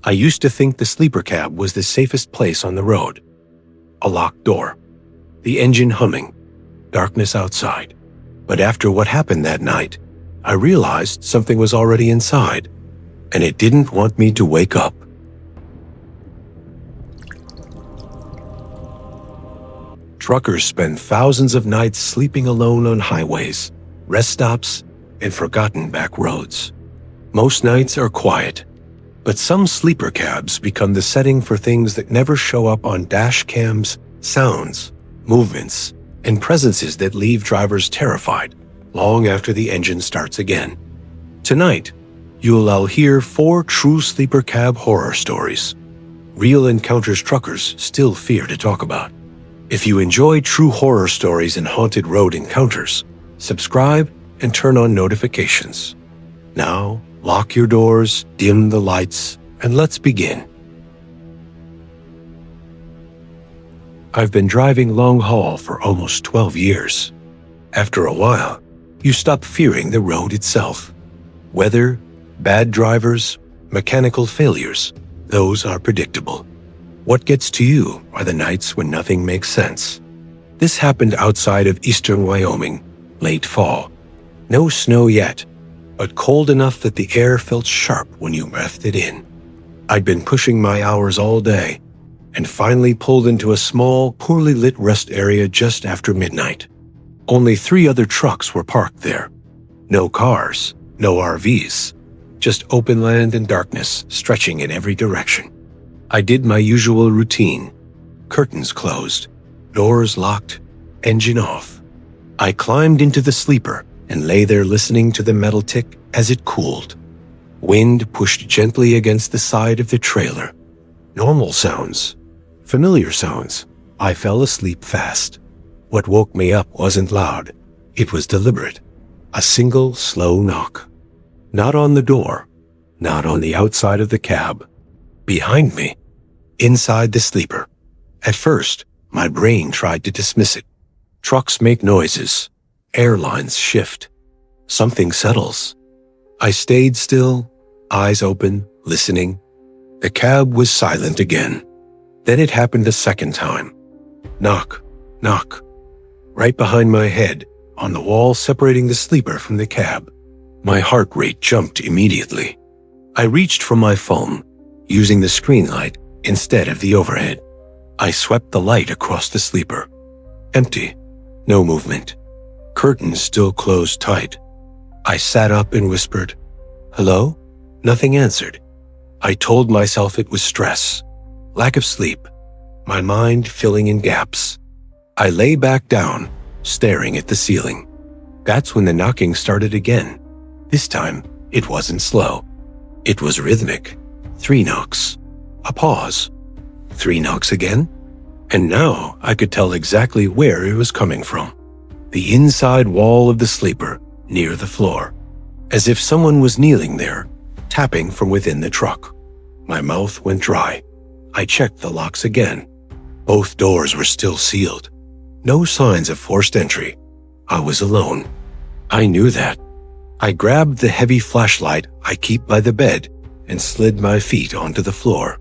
I used to think the sleeper cab was the safest place on the road. A locked door, the engine humming, darkness outside. But after what happened that night, I realized something was already inside, and it didn't want me to wake up. Truckers spend thousands of nights sleeping alone on highways, rest stops, and forgotten back roads. Most nights are quiet, but some sleeper cabs become the setting for things that never show up on dash cams, sounds, movements, and presences that leave drivers terrified long after the engine starts again. Tonight, you'll hear 4 true sleeper cab horror stories. Real encounters truckers still fear to talk about. If you enjoy true horror stories and haunted road encounters, subscribe and turn on notifications. Now, lock your doors, dim the lights, and let's begin. I've been driving long haul for almost 12 years. After a while, you stop fearing the road itself. Weather, bad drivers, mechanical failures, those are predictable. What gets to you are the nights when nothing makes sense. This happened outside of eastern Wyoming, late fall. No snow yet, but cold enough that the air felt sharp when you breathed it in. I'd been pushing my hours all day, and finally pulled into a small, poorly lit rest area just after midnight. Only 3 other trucks were parked there. No cars, no RVs, just open land and darkness stretching in every direction. I did my usual routine. Curtains closed, doors locked, engine off. I climbed into the sleeper and lay there listening to the metal tick as it cooled. Wind pushed gently against the side of the trailer. Normal sounds, familiar sounds. I fell asleep fast. What woke me up wasn't loud. It was deliberate. A single slow knock. Not on the door, not on the outside of the cab. Behind me, inside the sleeper. At first, my brain tried to dismiss it. Trucks make noises. Airlines shift. Something settles. I stayed still, eyes open, listening. The cab was silent again. Then it happened a second time. Knock, knock. Right behind my head, on the wall separating the sleeper from the cab. My heart rate jumped immediately. I reached for my phone, using the screen light instead of the overhead. I swept the light across the sleeper. Empty. No movement. Curtains still closed tight. I sat up and whispered, "Hello?" Nothing answered. I told myself it was stress, lack of sleep, my mind filling in gaps. I lay back down, staring at the ceiling. That's when the knocking started again. This time, it wasn't slow. It was rhythmic. 3 knocks. A pause. 3 knocks again. And now I could tell exactly where it was coming from. The inside wall of the sleeper, near the floor. As if someone was kneeling there, tapping from within the truck. My mouth went dry. I checked the locks again. Both doors were still sealed. No signs of forced entry. I was alone. I knew that. I grabbed the heavy flashlight I keep by the bed and slid my feet onto the floor.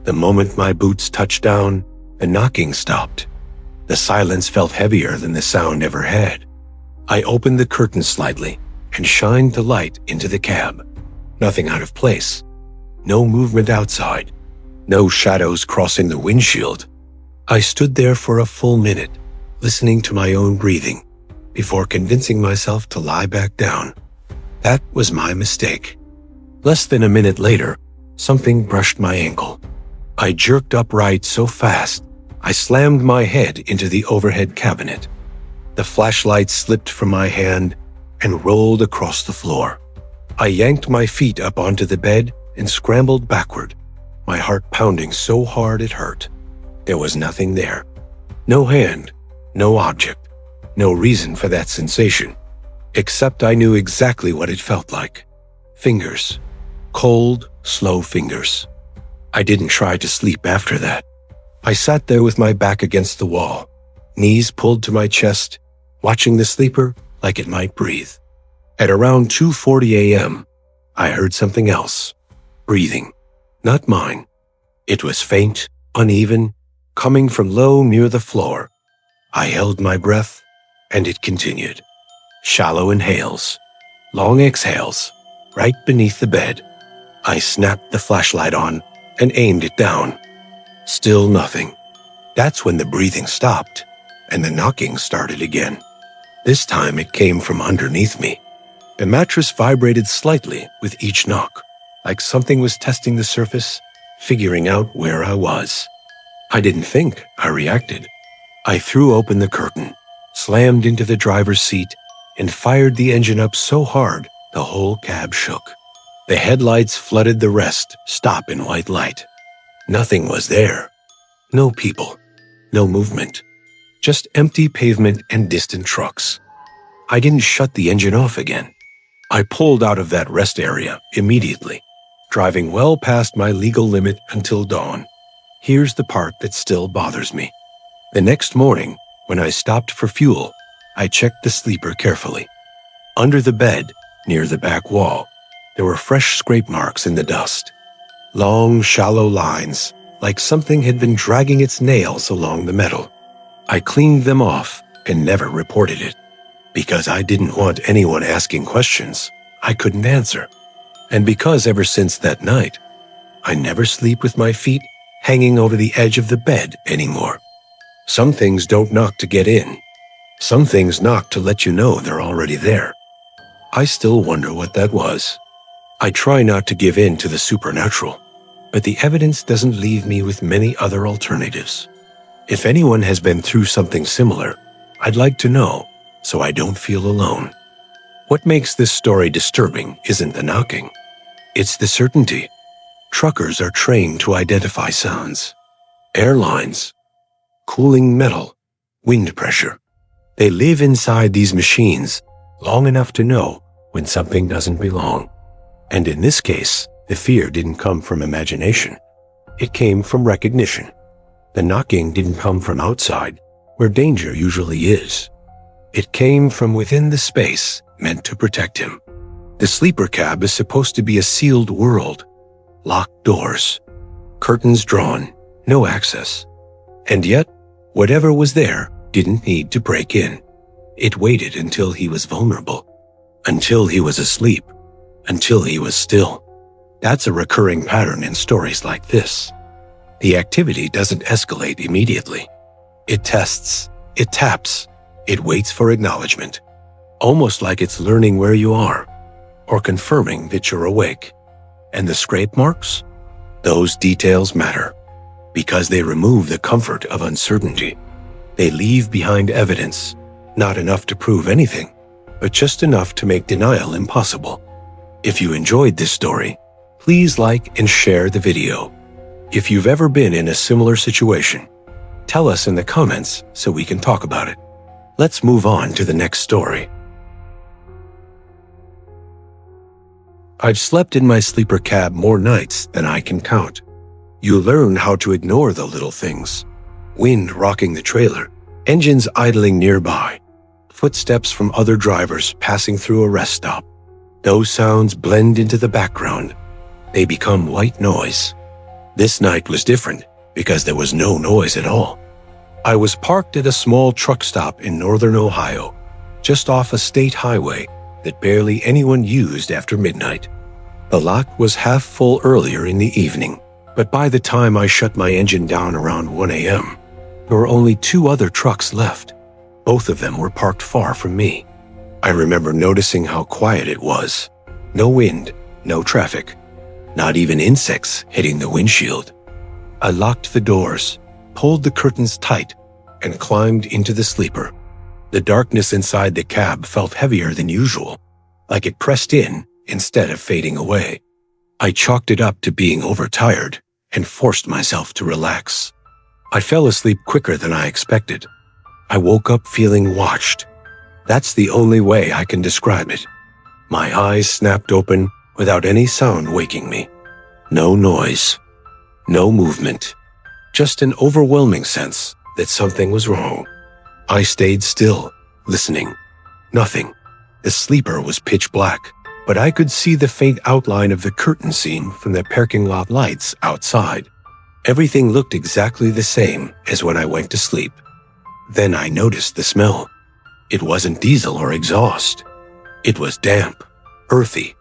The moment my boots touched down, the knocking stopped. The silence felt heavier than the sound ever had. I opened the curtain slightly and shined the light into the cab. Nothing out of place. No movement outside. No shadows crossing the windshield. I stood there for a full minute, listening to my own breathing, before convincing myself to lie back down. That was my mistake. Less than a minute later, something brushed my ankle. I jerked upright so fast, I slammed my head into the overhead cabinet. The flashlight slipped from my hand and rolled across the floor. I yanked my feet up onto the bed and scrambled backward, my heart pounding so hard it hurt. There was nothing there. No hand, no object, no reason for that sensation, except I knew exactly what it felt like. Fingers. Cold, slow fingers. I didn't try to sleep after that. I sat there with my back against the wall, knees pulled to my chest, watching the sleeper like it might breathe. At around 2:40 a.m., I heard something else. Breathing. not mine. It was faint, uneven, coming from low near the floor. I held my breath, and it continued. Shallow inhales, long exhales, right beneath the bed. I snapped the flashlight on and aimed it down. Still nothing. That's when the breathing stopped, and the knocking started again. This time it came from underneath me. The mattress vibrated slightly with each knock, like something was testing the surface, figuring out where I was. I didn't think, I reacted. I threw open the curtain, slammed into the driver's seat, and fired the engine up so hard the whole cab shook. The headlights flooded the rest stop in white light. Nothing was there. No people, no movement, just empty pavement and distant trucks. I didn't shut the engine off again. I pulled out of that rest area immediately, driving well past my legal limit until dawn. Here's the part that still bothers me. The next morning, when I stopped for fuel, I checked the sleeper carefully. Under the bed, near the back wall, there were fresh scrape marks in the dust. Long, shallow lines, like something had been dragging its nails along the metal. I cleaned them off and never reported it, because I didn't want anyone asking questions I couldn't answer, and because ever since that night, I never sleep with my feet hanging over the edge of the bed anymore. Some things don't knock to get in. Some things knock to let you know they're already there. I still wonder what that was. I try not to give in to the supernatural, but the evidence doesn't leave me with many other alternatives. If anyone has been through something similar, I'd like to know, so I don't feel alone. What makes this story disturbing isn't the knocking. It's the certainty. Truckers are trained to identify sounds. Airlines, cooling metal, wind pressure. They live inside these machines long enough to know when something doesn't belong. And in this case, the fear didn't come from imagination. It came from recognition. The knocking didn't come from outside, where danger usually is. It came from within the space meant to protect him. The sleeper cab is supposed to be a sealed world. Locked doors, curtains drawn, no access. And yet, whatever was there didn't need to break in. It waited until he was vulnerable, until he was asleep, until he was still. That's a recurring pattern in stories like this. The activity doesn't escalate immediately. It tests, it taps, it waits for acknowledgement, almost like it's learning where you are, or confirming that you're awake. And the scrape marks? Those details matter, because they remove the comfort of uncertainty. They leave behind evidence, not enough to prove anything, but just enough to make denial impossible. If you enjoyed this story, please like and share the video. If you've ever been in a similar situation, tell us in the comments so we can talk about it. Let's move on to the next story. I've slept in my sleeper cab more nights than I can count. You learn how to ignore the little things. Wind rocking the trailer, engines idling nearby, footsteps from other drivers passing through a rest stop. Those sounds blend into the background. They become white noise. This night was different because there was no noise at all. I was parked at a small truck stop in northern Ohio, just off a state highway that barely anyone used after midnight. The lot was half full earlier in the evening, but by the time I shut my engine down around 1 a.m., there were only 2 other trucks left. Both of them were parked far from me. I remember noticing how quiet it was. No wind, no traffic, not even insects hitting the windshield. I locked the doors, pulled the curtains tight, and climbed into the sleeper. The darkness inside the cab felt heavier than usual, like it pressed in instead of fading away. I chalked it up to being overtired and forced myself to relax. I fell asleep quicker than I expected. I woke up feeling watched. That's the only way I can describe it. My eyes snapped open without any sound waking me. No noise, no movement, just an overwhelming sense that something was wrong. I stayed still, listening. Nothing. The sleeper was pitch black. but I could see the faint outline of the curtain seen from the parking lot lights outside. Everything looked exactly the same as when I went to sleep. Then I noticed the smell. It wasn't diesel or exhaust. It was damp, earthy,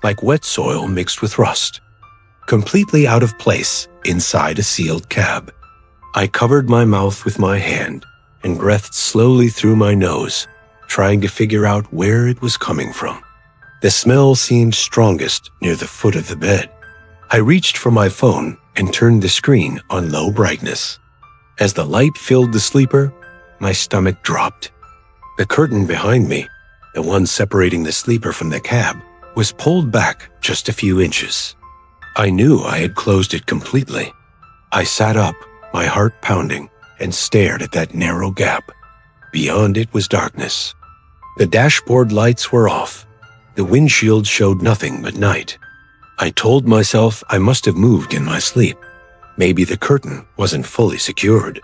like wet soil mixed with rust. Completely out of place inside a sealed cab. I covered my mouth with my hand and breathed slowly through my nose, trying to figure out where it was coming from. The smell seemed strongest near the foot of the bed. I reached for my phone and turned the screen on low brightness. As the light filled the sleeper, my stomach dropped. The curtain behind me, the one separating the sleeper from the cab, was pulled back just a few inches. I knew I had closed it completely. I sat up, my heart pounding, and stared at that narrow gap. Beyond it was darkness. The dashboard lights were off. The windshield showed nothing but night. I told myself I must have moved in my sleep. Maybe the curtain wasn't fully secured.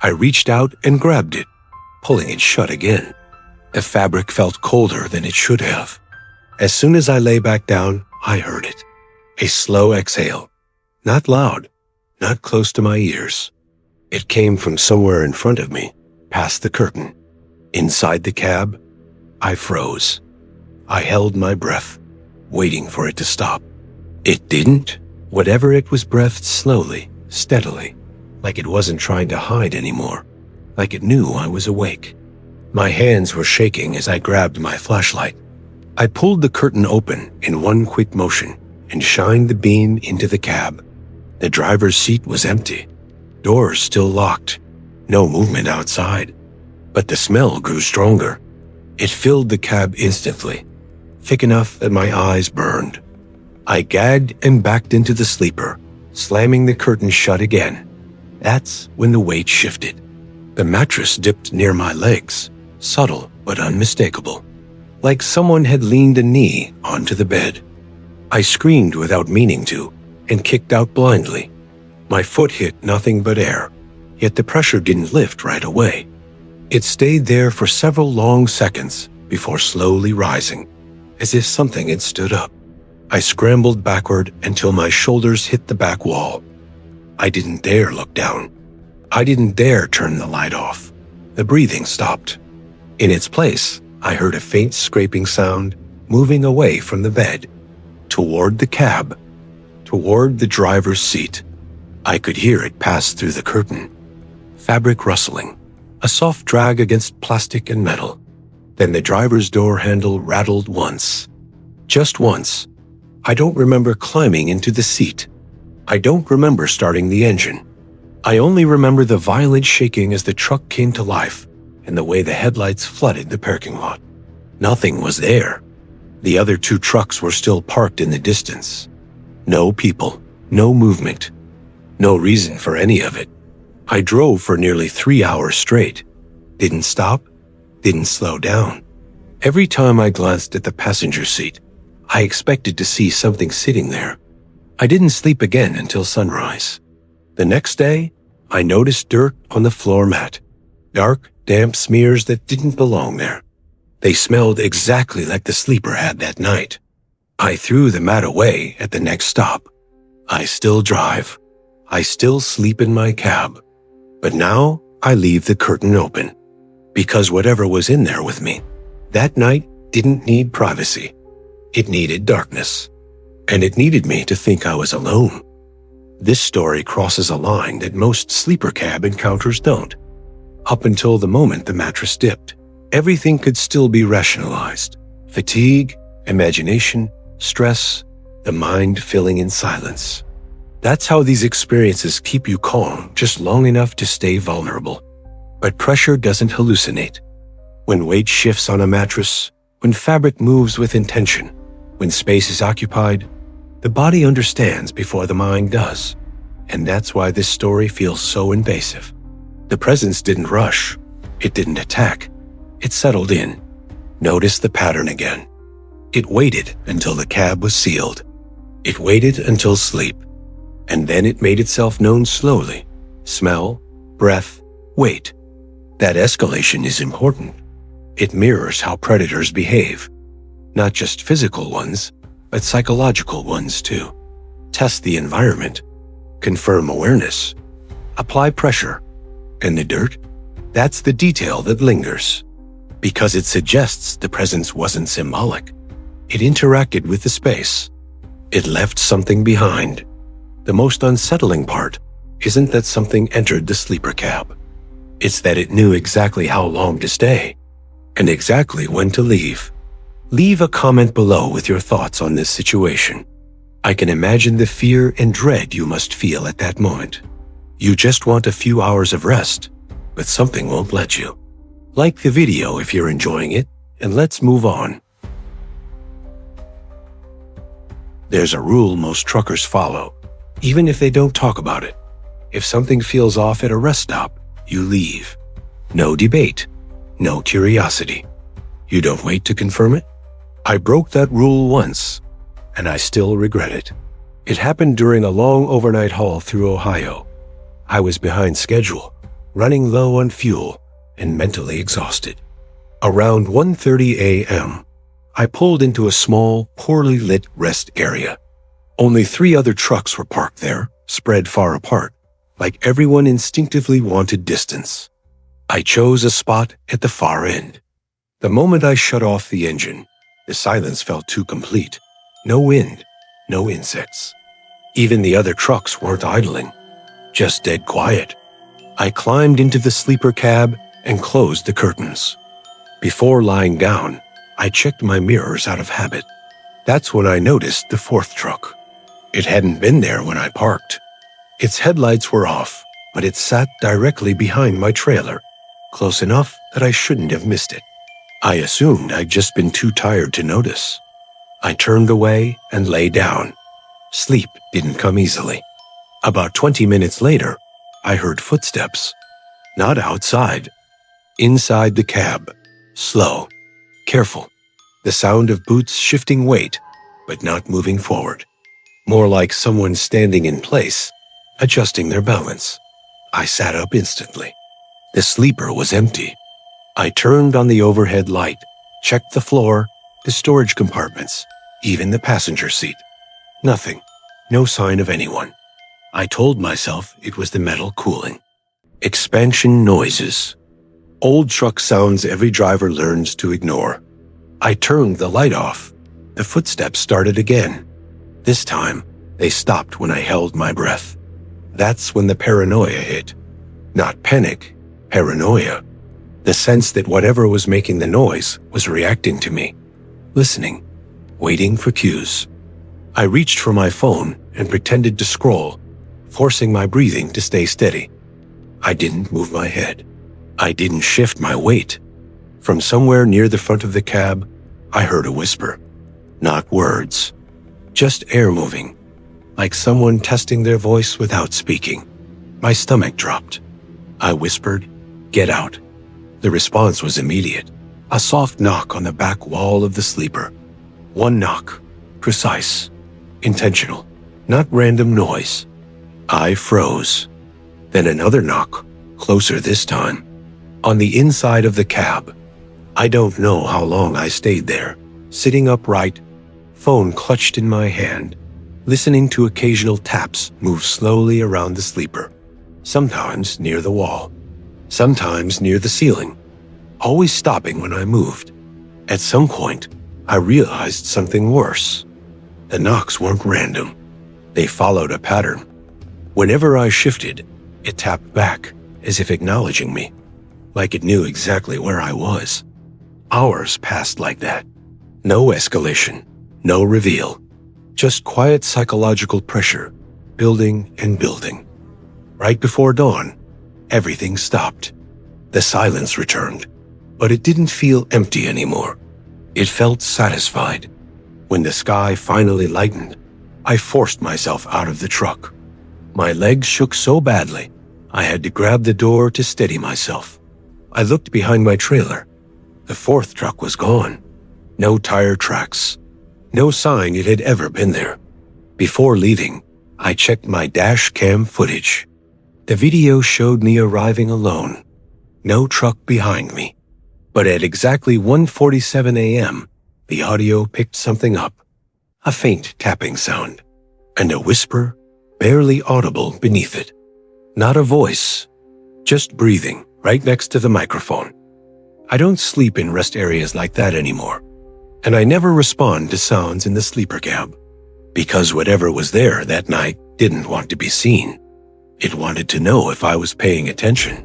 I reached out and grabbed it, pulling it shut again. The fabric felt colder than it should have. As soon as I lay back down, I heard it. A slow exhale. Not loud, not close to my ears. It came from somewhere in front of me, past the curtain. Inside the cab, I froze. I held my breath, waiting for it to stop. It didn't. Whatever it was breathed slowly, steadily, like it wasn't trying to hide anymore, like it knew I was awake. My hands were shaking as I grabbed my flashlight. I pulled the curtain open in one quick motion and shined the beam into the cab. The driver's seat was empty, doors still locked, no movement outside. But the smell grew stronger. It filled the cab instantly, thick enough that my eyes burned. I gagged and backed into the sleeper, slamming the curtain shut again. That's when the weight shifted. The mattress dipped near my legs, subtle but unmistakable, like someone had leaned a knee onto the bed. I screamed without meaning to and kicked out blindly. My foot hit nothing but air, yet the pressure didn't lift right away. It stayed there for several long seconds before slowly rising, as if something had stood up. I scrambled backward until my shoulders hit the back wall. I didn't dare look down. I didn't dare turn the light off. The breathing stopped. In its place, I heard a faint scraping sound moving away from the bed, toward the cab, toward the driver's seat. I could hear it pass through the curtain. Fabric rustling, a soft drag against plastic and metal. Then the driver's door handle rattled once. Just once. I don't remember climbing into the seat. I don't remember starting the engine. I only remember the violent shaking as the truck came to life and the way the headlights flooded the parking lot. Nothing was there. The other two trucks were still parked in the distance. No people, no movement, no reason for any of it. I drove for nearly 3 hours straight. Didn't stop, didn't slow down. Every time I glanced at the passenger seat, I expected to see something sitting there. I didn't sleep again until sunrise. The next day, I noticed dirt on the floor mat. Dark, damp smears that didn't belong there. They smelled exactly like the sleeper had that night. I threw the mat away at the next stop. I still drive. I still sleep in my cab. But now I leave the curtain open. Because whatever was in there with me, that night didn't need privacy. It needed darkness. And it needed me to think I was alone. This story crosses a line that most sleeper cab encounters don't. Up until the moment the mattress dipped, everything could still be rationalized. Fatigue, imagination, stress, the mind filling in silence. That's how these experiences keep you calm just long enough to stay vulnerable. But pressure doesn't hallucinate. When weight shifts on a mattress, when fabric moves with intention, when space is occupied, the body understands before the mind does. And that's why this story feels so invasive. The presence didn't rush. It didn't attack. It settled in. Noticed the pattern again. It waited until the cab was sealed. It waited until sleep. And then it made itself known slowly. Smell, breath, weight. That escalation is important. It mirrors how predators behave. Not just physical ones, but psychological ones too. Test the environment, confirm awareness, apply pressure. And the dirt? That's the detail that lingers. Because it suggests the presence wasn't symbolic. It interacted with the space. It left something behind. The most unsettling part isn't that something entered the sleeper cab. It's that it knew exactly how long to stay and exactly when to leave. Leave a comment below with your thoughts on this situation. I can imagine the fear and dread you must feel at that moment. You just want a few hours of rest, but something won't let you. Like the video if you're enjoying it, and let's move on. There's a rule most truckers follow, even if they don't talk about it. If something feels off at a rest stop, you leave. No debate, no curiosity. You don't wait to confirm it? I broke that rule once, and I still regret it. It happened during a long overnight haul through Ohio. I was behind schedule, running low on fuel, and mentally exhausted. Around 1:30 a.m., I pulled into a small, poorly lit rest area. Only 3 other trucks were parked there, spread far apart, like everyone instinctively wanted distance. I chose a spot at the far end. The moment I shut off the engine, the silence felt too complete. No wind, no insects. Even the other trucks weren't idling, just dead quiet. I climbed into the sleeper cab and closed the curtains. Before lying down, I checked my mirrors out of habit. That's when I noticed the 4th truck. It hadn't been there when I parked. Its headlights were off, but it sat directly behind my trailer, close enough that I shouldn't have missed it. I assumed I'd just been too tired to notice. I turned away and lay down. Sleep didn't come easily. About 20 minutes later, I heard footsteps. Not outside. Inside the cab. Slow. Careful. The sound of boots shifting weight, but not moving forward. More like someone standing in place, adjusting their balance. I sat up instantly. The sleeper was empty. I turned on the overhead light, checked the floor, the storage compartments, even the passenger seat. Nothing. No sign of anyone. I told myself it was the metal cooling. Expansion noises. Old truck sounds every driver learns to ignore. I turned the light off. The footsteps started again. This time, they stopped when I held my breath. That's when the paranoia hit. Not panic, paranoia. The sense that whatever was making the noise was reacting to me. Listening, waiting for cues. I reached for my phone and pretended to scroll, forcing my breathing to stay steady. I didn't move my head. I didn't shift my weight. From somewhere near the front of the cab, I heard a whisper. Not words, just air moving, like someone testing their voice without speaking. My stomach dropped. I whispered, "Get out." The response was immediate. A soft knock on the back wall of the sleeper. One knock, precise, intentional, not random noise. I froze. Then another knock, closer this time, on the inside of the cab. I don't know how long I stayed there, sitting upright, phone clutched in my hand, listening to occasional taps move slowly around the sleeper, sometimes near the wall, sometimes near the ceiling, always stopping when I moved. At some point, I realized something worse. The knocks weren't random. They followed a pattern. Whenever I shifted, it tapped back, as if acknowledging me, like it knew exactly where I was. Hours passed like that. No escalation, no reveal, just quiet psychological pressure, building and building. Right before dawn, everything stopped. The silence returned, but it didn't feel empty anymore. It felt satisfied. When the sky finally lightened, I forced myself out of the truck. My legs shook so badly, I had to grab the door to steady myself. I looked behind my trailer. The 4th truck was gone. No tire tracks. No sign it had ever been there. Before leaving, I checked my dash cam footage. The video showed me arriving alone. No truck behind me. But at exactly 1:47 a.m., the audio picked something up, a faint tapping sound, and a whisper barely audible beneath it. Not a voice, just breathing right next to the microphone. I don't sleep in rest areas like that anymore, and I never respond to sounds in the sleeper cab, because whatever was there that night didn't want to be seen. It wanted to know if I was paying attention.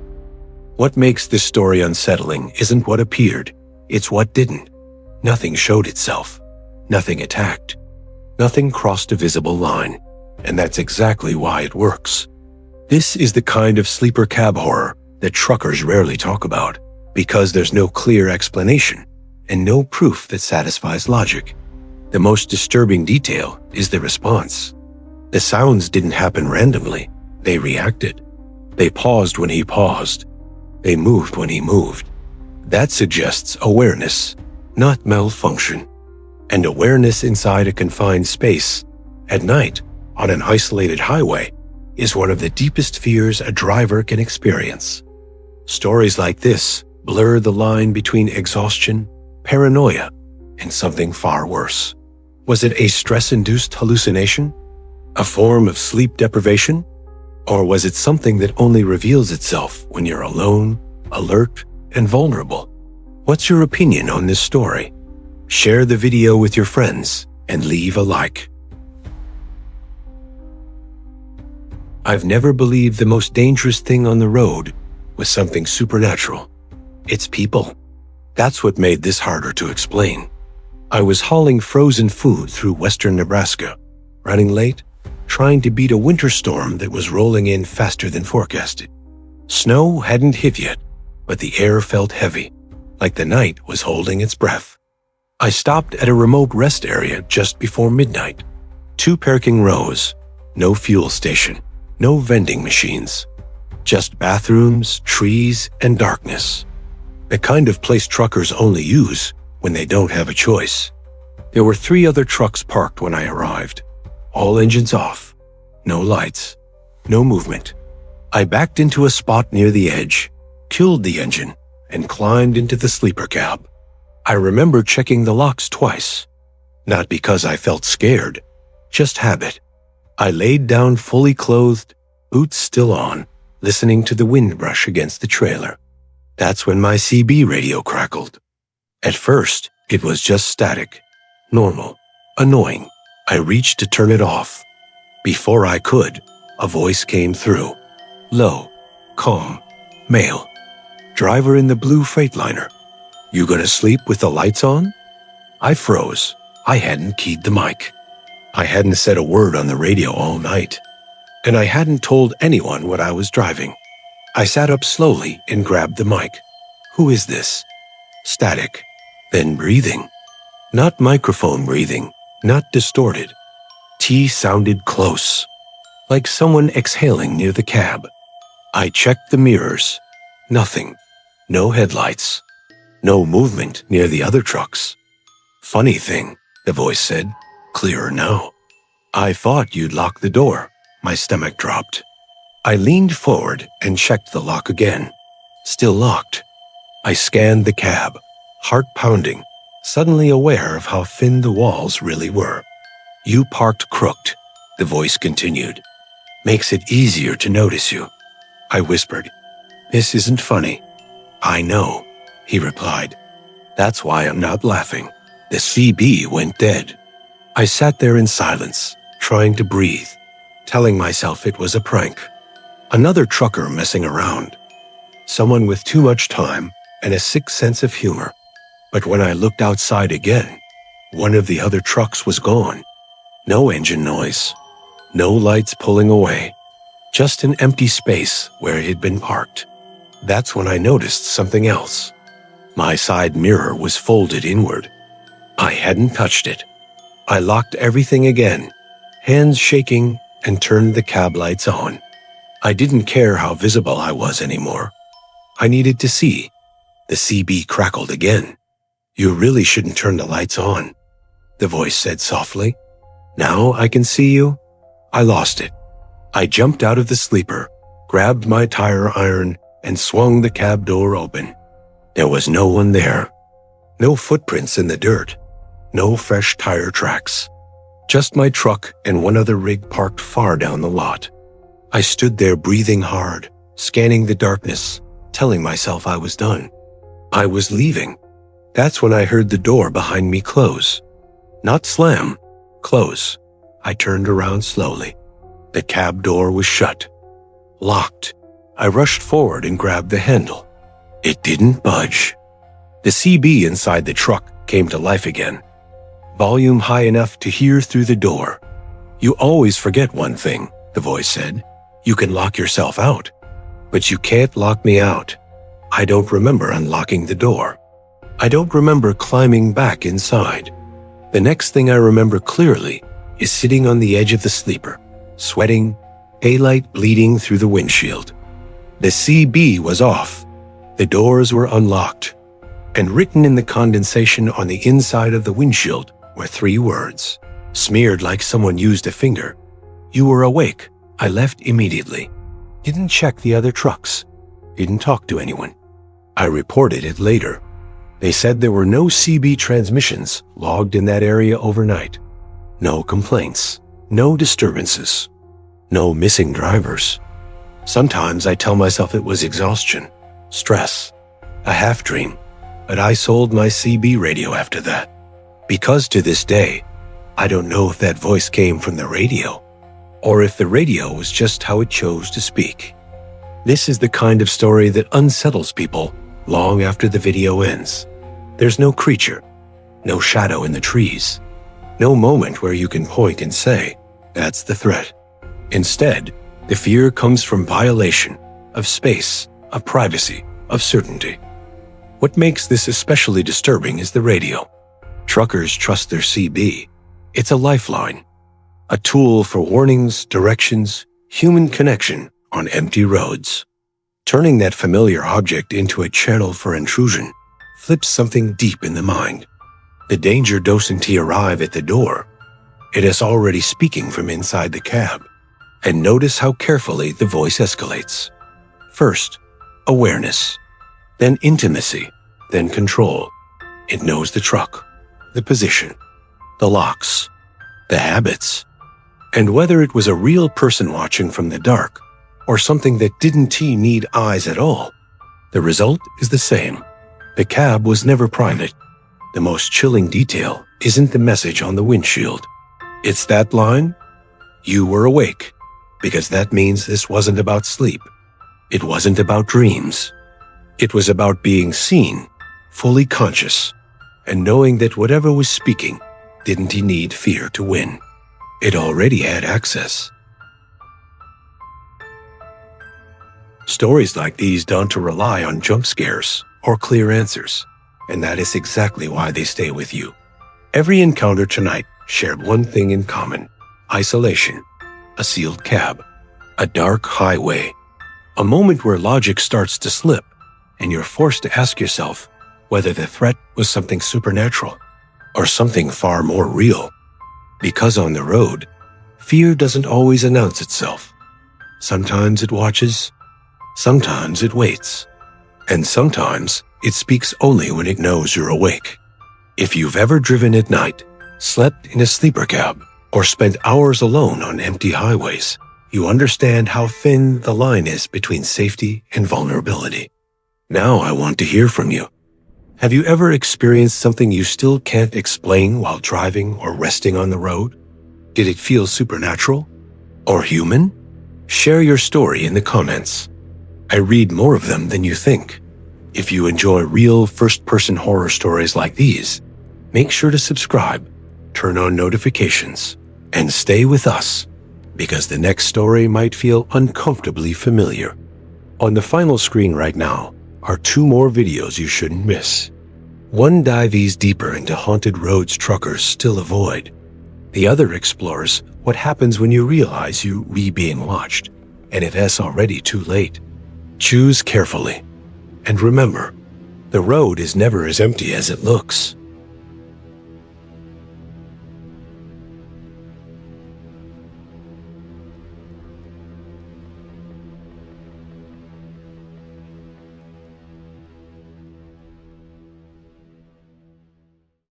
What makes this story unsettling isn't what appeared, it's what didn't. Nothing showed itself. Nothing attacked. Nothing crossed a visible line. And that's exactly why it works. This is the kind of sleeper cab horror that truckers rarely talk about, because there's no clear explanation and no proof that satisfies logic. The most disturbing detail is the response. The sounds didn't happen randomly. They reacted. They paused when he paused. They moved when he moved. That suggests awareness, not malfunction. And awareness inside a confined space, at night, on an isolated highway, is one of the deepest fears a driver can experience. Stories like this blur the line between exhaustion, paranoia, and something far worse. Was it a stress-induced hallucination? A form of sleep deprivation? Or was it something that only reveals itself when you're alone, alert, and vulnerable? What's your opinion on this story? Share the video with your friends and leave a like. I've never believed the most dangerous thing on the road was something supernatural. It's people. That's what made this harder to explain. I was hauling frozen food through western Nebraska, running late, trying to beat a winter storm that was rolling in faster than forecasted. Snow hadn't hit yet, but the air felt heavy, like the night was holding its breath. I stopped at a remote rest area just before midnight. 2 parking rows, no fuel station, no vending machines. Just bathrooms, trees, and darkness. The kind of place truckers only use when they don't have a choice. There were 3 other trucks parked when I arrived. All engines off. No lights. No movement. I backed into a spot near the edge, killed the engine, and climbed into the sleeper cab. I remember checking the locks twice. Not because I felt scared, just habit. I laid down fully clothed, boots still on, listening to the wind brush against the trailer. That's when my CB radio crackled. At first, it was just static, normal, annoying. I reached to turn it off. Before I could, a voice came through. Low, calm, male. Driver in the blue Freightliner. You gonna sleep with the lights on? I froze. I hadn't keyed the mic. I hadn't said a word on the radio all night. And I hadn't told anyone what I was driving. I sat up slowly and grabbed the mic. Who is this? Static. Then breathing. Not microphone breathing. Not distorted. T sounded close. Like someone exhaling near the cab. I checked the mirrors. Nothing. No headlights. No movement near the other trucks. Funny thing, the voice said, clearer now. I thought you'd lock the door. My stomach dropped. I leaned forward and checked the lock again. Still locked. I scanned the cab, heart pounding, suddenly aware of how thin the walls really were. You parked crooked, the voice continued. Makes it easier to notice you. I whispered. This isn't funny. I know, he replied. That's why I'm not laughing. The CB went dead. I sat there in silence, trying to breathe, telling myself it was a prank. Another trucker messing around. Someone with too much time and a sick sense of humor. But when I looked outside again, one of the other trucks was gone. No engine noise. No lights pulling away. Just an empty space where it had been parked. That's when I noticed something else. My side mirror was folded inward. I hadn't touched it. I locked everything again, hands shaking, and turned the cab lights on. I didn't care how visible I was anymore. I needed to see. The CB crackled again. You really shouldn't turn the lights on, the voice said softly. Now I can see you. I lost it. I jumped out of the sleeper, grabbed my tire iron, and swung the cab door open. There was no one there. No footprints in the dirt. No fresh tire tracks. Just my truck and one other rig parked far down the lot. I stood there breathing hard, scanning the darkness, telling myself I was done. I was leaving. That's when I heard the door behind me close. Not slam, close. I turned around slowly. The cab door was shut. Locked. I rushed forward and grabbed the handle. It didn't budge. The CB inside the truck came to life again. Volume high enough to hear through the door. You always forget one thing, the voice said. You can lock yourself out, but you can't lock me out. I don't remember unlocking the door. I don't remember climbing back inside. The next thing I remember clearly is sitting on the edge of the sleeper, sweating, daylight bleeding through the windshield. The CB was off. The doors were unlocked. And written in the condensation on the inside of the windshield were 3 words, smeared like someone used a finger. You were awake. I left immediately. Didn't check the other trucks. Didn't talk to anyone. I reported it later. They said there were no CB transmissions logged in that area overnight. No complaints. No disturbances. No missing drivers. Sometimes I tell myself it was exhaustion, stress, a half-dream, but I sold my CB radio after that. Because to this day, I don't know if that voice came from the radio, or if the radio was just how it chose to speak. This is the kind of story that unsettles people long after the video ends. There's no creature, no shadow in the trees, no moment where you can point and say, that's the threat. Instead, the fear comes from violation of space, of privacy, of certainty. What makes this especially disturbing is the radio. Truckers trust their CB. It's a lifeline, a tool for warnings, directions, human connection on empty roads. Turning that familiar object into a channel for intrusion flips something deep in the mind. The danger doesn't arrive at the door. It is already speaking from inside the cab. And notice how carefully the voice escalates. First, awareness, then intimacy, then control. It knows the truck, the position, the locks, the habits, and whether it was a real person watching from the dark or something that didn't need eyes at all, the result is the same. The cab was never private. The most chilling detail isn't the message on the windshield. It's that line, "You were awake," because that means this wasn't about sleep. It wasn't about dreams. It was about being seen, fully conscious, and knowing that whatever was speaking didn't need fear to win. It already had access. Stories like these don't rely on jump scares or clear answers, and that is exactly why they stay with you. Every encounter tonight shared one thing in common: isolation, a sealed cab, a dark highway, a moment where logic starts to slip, and you're forced to ask yourself whether the threat was something supernatural or something far more real. Because on the road, fear doesn't always announce itself. Sometimes it watches, sometimes it waits, and sometimes it speaks only when it knows you're awake. If you've ever driven at night, slept in a sleeper cab, or spent hours alone on empty highways, you understand how thin the line is between safety and vulnerability. Now I want to hear from you. Have you ever experienced something you still can't explain while driving or resting on the road? Did it feel supernatural or human? Share your story in the comments. I read more of them than you think. If you enjoy real first-person horror stories like these, make sure to subscribe, turn on notifications, and stay with us, because the next story might feel uncomfortably familiar. On the final screen right now are 2 more videos you shouldn't miss. One dives deeper into haunted roads truckers still avoid. The other explores what happens when you realize you're being watched, and it is already too late. Choose carefully. And remember, the road is never as empty as it looks.